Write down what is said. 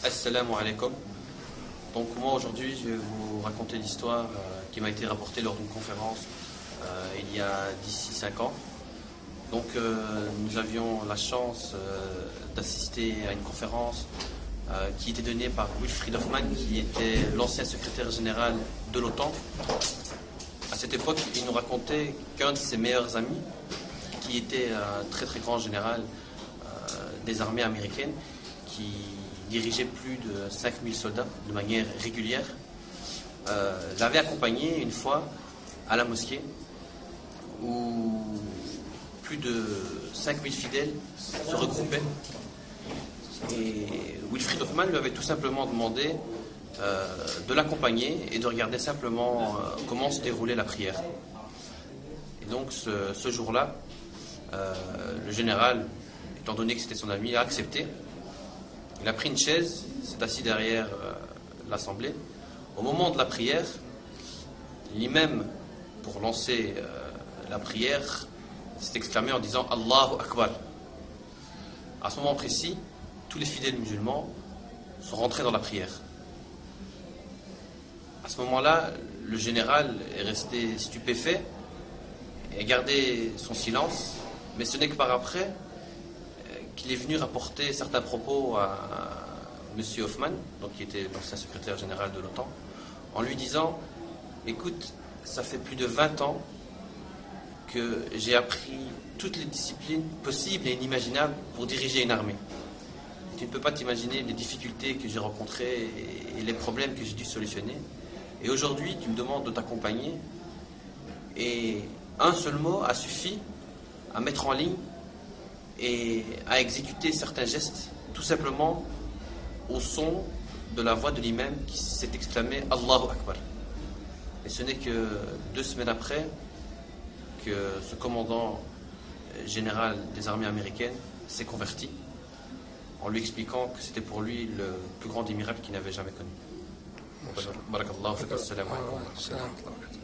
Assalamu alaikum. Donc moi aujourd'hui je vais vous raconter l'histoire qui m'a été rapportée lors d'une conférence il y a d'ici 5 ans. Donc nous avions la chance d'assister à une conférence qui était donnée par Wilfried Hoffmann, qui était l'ancien secrétaire général de l'OTAN. À cette époque, il nous racontait qu'un de ses meilleurs amis, qui était un très très grand général des armées américaines, qui dirigeait plus de 5000 soldats de manière régulière, l'avait accompagné une fois à la mosquée où plus de 5000 fidèles se regroupaient. Et Wilfried Hoffmann lui avait tout simplement demandé de l'accompagner et de regarder simplement comment se déroulait la prière. Et donc ce jour-là, le général, étant donné que c'était son ami, a accepté. Il a pris une chaise, s'est assis derrière l'assemblée. Au moment de la prière, l'imam, pour lancer la prière, s'est exclamé en disant Allahu Akbar. À ce moment précis, tous les fidèles musulmans sont rentrés dans la prière. À ce moment-là, le général est resté stupéfait et a gardé son silence, mais ce n'est que par après qu'il est venu rapporter certains propos à M. Hoffmann, donc qui était l'ancien secrétaire général de l'OTAN, en lui disant « Écoute, ça fait plus de 20 ans que j'ai appris toutes les disciplines possibles et inimaginables pour diriger une armée. Tu ne peux pas t'imaginer les difficultés que j'ai rencontrées et les problèmes que j'ai dû solutionner. Et aujourd'hui, tu me demandes de t'accompagner. Et un seul mot a suffi à mettre en ligne et à exécuter certains gestes, tout simplement au son de la voix de l'imam qui s'est exclamé Allahu Akbar. Et ce n'est que 2 semaines après que ce commandant général des armées américaines s'est converti, en lui expliquant que c'était pour lui le plus grand des miracles qu'il n'avait jamais connu. Barakallahu fik, assalamu alaikum.